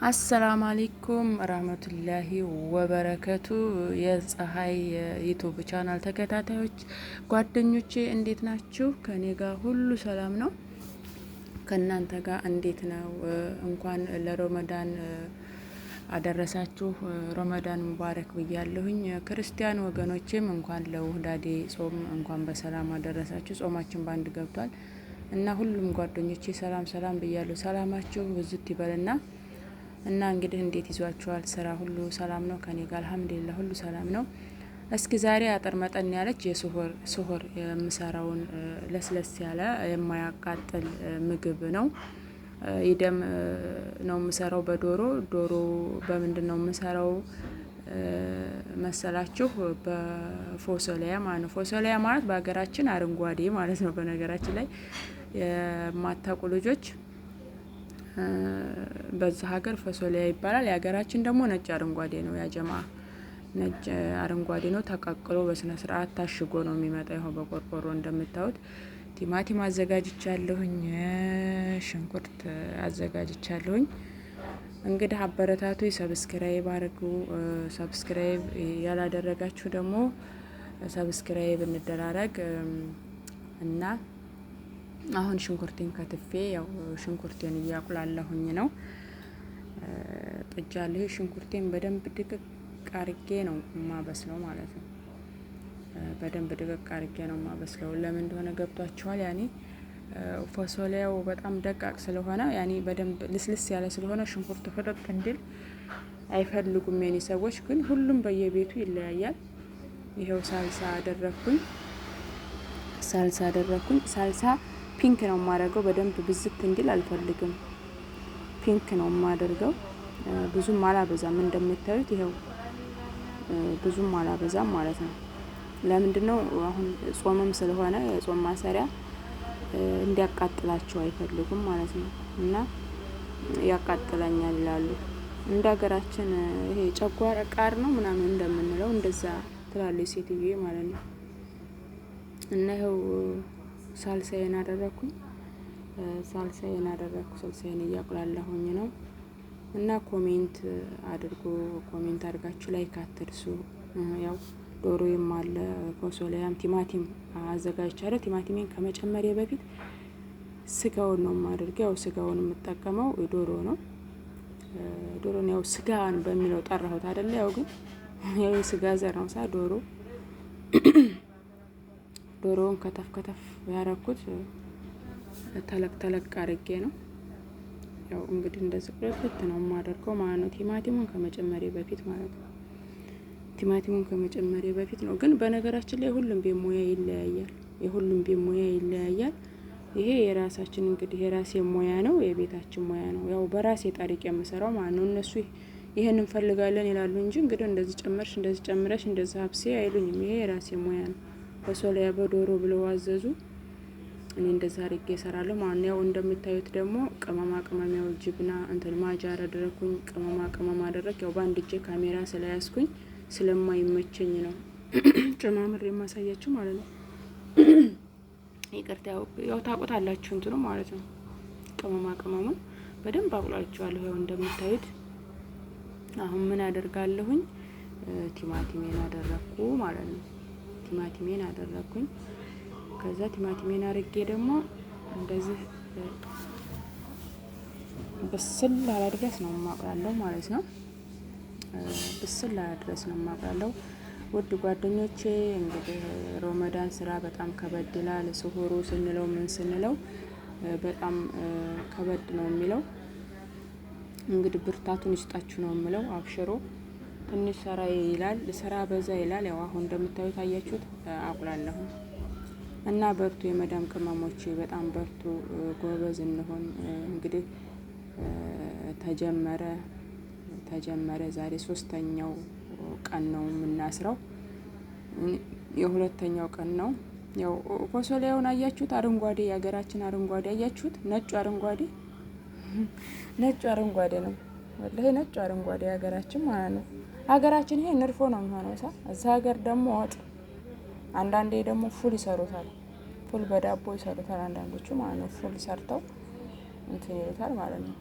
አሰላሙ አለይኩም ረህመቱላሂ ወበረከቱ። የፀሐይ ዩቱብ ቻናል ተከታታዮች ጓደኞቼ እንዴት ናችሁ? ከኔ ጋር ሁሉ ሰላም ነው። ከእናንተ ጋር እንዴት ነው? እንኳን ለረመዳን አደረሳችሁ። ረመዳን ሙባረክ ብያለሁኝ። ክርስቲያን ወገኖቼም እንኳን ለውህዳዴ ጾም እንኳን በሰላም አደረሳችሁ። ጾማችን ባንድ ገብቷል እና ሁሉም ጓደኞቼ ሰላም ሰላም ብያለሁ። ሰላማችሁ ብዝት ይበልና እና እንግዲህ እንዴት ይዟችኋል? ስራ ሁሉ ሰላም ነው? ከኔ ጋር አልሐምዱሊላህ ሁሉ ሰላም ነው። እስኪ ዛሬ አጠር መጠን ያለች የስሁር የምሰራውን ለስለስ ያለ የማያቃጥል ምግብ ነው። ይደም ነው የምሰራው ዶሮ በምንድን ነው የምሰራው መሰላችሁ? በፎሶሊያ ማለት ነው። ፎሶሊያ ማለት በሀገራችን አረንጓዴ ማለት ነው። በነገራችን ላይ የማታውቁ ልጆች በዛ ሀገር ፈሶሊያ ይባላል። የሀገራችን ደግሞ ነጭ አረንጓዴ ነው። ያጀማ ነጭ አረንጓዴ ነው። ተቀቅሎ በስነ ስርዓት ታሽጎ ነው የሚመጣው። ይኸው በቆርቆሮ እንደምታዩት ቲማቲም አዘጋጅቻለሁኝ፣ ሽንኩርት አዘጋጅቻለሁኝ። እንግዲህ አበረታቱ፣ ሰብስክራይብ አድርጉ። ሰብስክራይብ ያላደረጋችሁ ደግሞ ሰብስክራይብ እንደራረግ እና አሁን ሽንኩርቴን ከትፌ ያው ሽንኩርቴን እያቁላለሁኝ ነው። ጥጃለሁ። ሽንኩርቴን በደንብ ድቅቅ አርጌ ነው ማበስለው ማለት ነው። በደንብ ድቅቅ አርጌ ነው ማበስለው። ለምን እንደሆነ ገብቷችኋል? ያኔ ፎሶሊያው በጣም ደቃቅ ስለሆነ ያኔ በደንብ ልስልስ ያለ ስለሆነ ሽንኩርቱ ፍጥጥ እንዲል አይፈልጉም የኔ ሰዎች። ግን ሁሉም በየቤቱ ይለያያል። ይሄው ሳልሳ አደረኩኝ። ሳልሳ ፒንክ ነው የማደርገው። በደንብ ብዝት እንዲል አልፈልግም። ፒንክ ነው የማደርገው። ብዙም አላበዛም። እንደምታዩት ይሄው ብዙም አላበዛም ማለት ነው። ለምንድነው? አሁን ጾምም ስለሆነ የጾም ማሰሪያ እንዲያቃጥላቸው አይፈልጉም ማለት ነው። እና ያቃጥለኛል ይላሉ። እንደ ሀገራችን ይሄ ጨጓራ ቃር ነው ምናምን እንደምንለው እንደዛ ትላለች ሴትዬ ማለት ነው። እና ይሄው ሳልሳዬን አደረኩኝ። ሳልሳዬን እያቁላለሁኝ ነው። እና ኮሜንት አድርጉ። ኮሜንት አድርጋችሁ ላይክ አትርሱ። ያው ዶሮዬም አለ፣ ፎሶሊያም፣ ቲማቲም አዘጋጅቻለሁ። ቲማቲሜን ከመጨመሪያ በፊት ስጋውን ነው የማደርገው። ያው ስጋውን የምጠቀመው ዶሮን ያው ስጋን በሚለው ጠራሁት አይደለ? ያው ግን ያው የስጋ ዘር ነው ዶሮውን ከተፍ ያረኩት ተለቅ አርጌ ነው። ያው እንግዲህ እንደዚህ ቁልት ነው የማደርገው ማለት ነው። ቲማቲሙን ከመጨመሪያ በፊት ማለት ነው። ግን በነገራችን ላይ ሁሉም ቤት ሙያ ይለያያል። ይሄ የራሳችን እንግዲህ የራሴ ሙያ ነው፣ የቤታችን ሙያ ነው። ያው በራሴ ጠሪቅ የምሰራው ማለት ነው። እነሱ ይሄን እንፈልጋለን ይላሉ እንጂ እንግዲህ እንደዚህ ጨምረሽ እንደዚህ ሀብሴ አይሉኝም። ይሄ የራሴ ሙያ ነው። ፎሶሊያ በዶሮ ብለው አዘዙ። እኔ እንደዛ አድርጌ እሰራለሁ ማለት ነው። ያው እንደምታዩት ደግሞ ቅመሚያው ጅብና ማጃ አደረኩኝ። ቅመም አደረክ። ያው በአንድ እጄ ካሜራ ስለያዝኩኝ ስለማይመቸኝ ነው ጨማምሬ የማሳያችሁ ማለት ነው። ይቅርታ። ያው ታውቁታላችሁ እንትኑ ማለት ነው። ቅመሙን በደንብ አቁላልቼዋለሁ። ያው እንደምታዩት አሁን ምን አደርጋለሁኝ? ቲማቲሜን አደረኩ ማለት ነው። ቲማቲሜን አደረኩኝ። ከዛ ቲማቲሜን አርጌ ደግሞ እንደዚህ በስል አላ ድረስ ነው የማቁላለው ማለት ነው። በስል አላ ድረስ ነው የማቁላለው። ውድ ጓደኞቼ እንግዲህ ረመዳን ስራ በጣም ከበድ ይላል። ስሁሩ ስንለው ምን ስንለው በጣም ከበድ ነው የሚለው። እንግዲህ ብርታቱን ይስጣችሁ ነው የምለው። አብሽሮ ትንሽ ስራ በዛ ይላል። ያው አሁን እንደምታዩት አያችሁት አቁላለሁ። እና በርቱ የመዳም ቅመሞች፣ በጣም በርቱ፣ ጎበዝ እንሆን። እንግዲህ ተጀመረ ዛሬ 3ኛው ቀን ነው የምናስረው። የሁለተኛው ቀን ነው። ያው ኮሶሊያውን አያችሁት? አረንጓዴ፣ የሀገራችን አረንጓዴ አያችሁት? ነጩ አረንጓዴ ነው ወላሂ፣ ነጩ አረንጓዴ የሀገራችን ማለት ነው። ሀገራችን ይሄ ንርፎ ነው የሚሆነው ሳ እዛ ሀገር ደግሞ ወጥ፣ አንዳንዴ ደግሞ ፉል ይሰሩታል። ፉል በዳቦ ይሰሩታል አንዳንዶቹ ማለት ነው። ፉል ሰርተው እንትን ይሉታል ማለት ነው።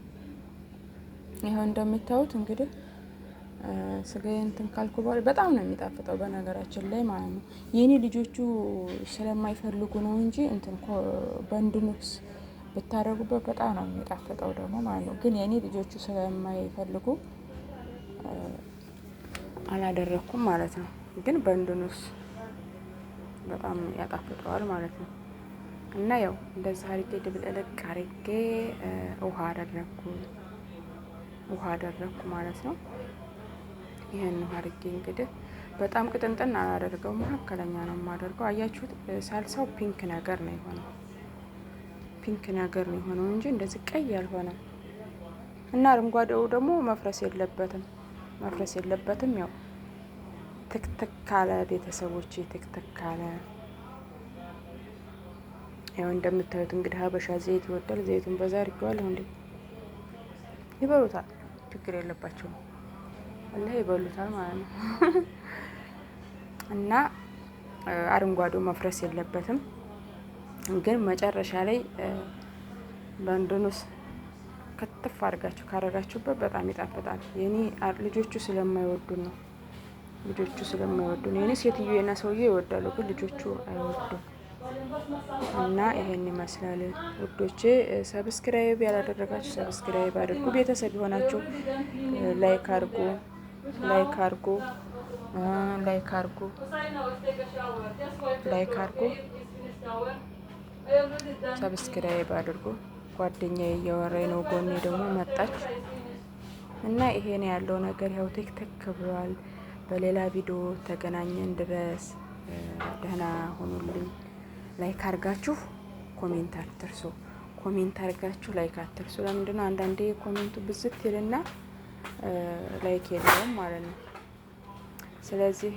ይኸው እንደምታዩት እንግዲህ ስጋዬ እንትን ካልኩ በኋላ በጣም ነው የሚጣፍጠው በነገራችን ላይ ማለት ነው። የኔ ልጆቹ ስለማይፈልጉ ነው እንጂ እንትን በንድኑስ ብታደርጉበት በጣም ነው የሚጣፍጠው ደግሞ ማለት ነው። ግን የኔ ልጆቹ ስለማይፈልጉ አላደረኩም ማለት ነው። ግን በንድኑስ በጣም ያጣፍጠዋል ማለት ነው። እና ያው እንደዛ አድርጌ ድብልቅልቅ አድርጌ ውሃ አደረኩ ማለት ነው። ይሄን ውሃ አድርጌ እንግዲህ በጣም ቅጥንጥን አላደርገው፣ መካከለኛ ነው የማደርገው። አያችሁት? ሳልሳው ፒንክ ነገር ነው የሆነው እንጂ እንደዚህ ቀይ አልሆነም። እና አረንጓዴው ደግሞ መፍረስ የለበትም። ያው ትክትክ ካለ ቤተሰቦች ትክትክ ካለ ያው እንደምታዩት እንግዲህ ሀበሻ ዘይት ይወዳል። ዘይቱን በዛ አድርጌዋለሁ። እንዴ ይበሉታል፣ ችግር የለባቸውም። ወላሂ ይበሉታል ማለት ነው። እና አረንጓዴው መፍረስ የለበትም። ግን መጨረሻ ላይ በንድኑስ ክትፍ አድርጋችሁ ካረጋችሁበት በጣም ይጣፍጣል። የኔ ልጆቹ ስለማይወዱን ነው። የኔ ሴትዮና ሰውዬ ይወዳሉ፣ ግን ልጆቹ አይወዱም። እና ይሄን ይመስላል ውዶቼ። ሰብስክራይብ ያላደረጋችሁ ሰብስክራይብ አድርጉ። ቤተሰብ የሆናችሁ ላይክ አድርጉ። ሰብስክራይብ አድርጉ። ጓደኛዬ እያወራኝ ነው፣ ጎኔ ደግሞ መጣች። እና ይሄ ነው ያለው ነገር። ያው ቲክቶክ ብሏል። በሌላ ቪዲዮ ተገናኘን ድረስ ደህና ሆኑልኝ። ላይክ አርጋችሁ ኮሜንት አትርሱ። ላይክ አትርሱ። ለምንድነው አንዳንዴ ኮሜንቱ ብዝት ይልና ላይክ የለውም ማለት ነው። ስለዚህ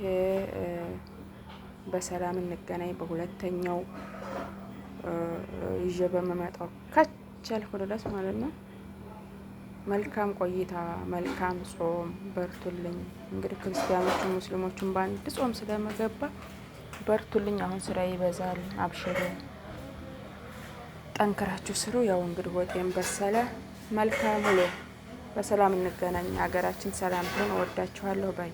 በሰላም እንገናኝ። በሁለተኛው ይዤ በመመጣው ከቻልኩ ድረስ ማለት ነው። መልካም ቆይታ፣ መልካም ጾም። በርቱልኝ። እንግዲህ ክርስቲያኖቹም ሙስሊሞቹም በአንድ ጾም ስለመገባ በርቱልኝ። አሁን ስራ ይበዛል። አብሽሩ፣ ጠንክራችሁ ስሩ። ያው እንግዲህ ወጤም በሰለ። መልካም ውሎ። በሰላም እንገናኝ። ሀገራችን ሰላም ትሁን። እወዳችኋለሁ ባይ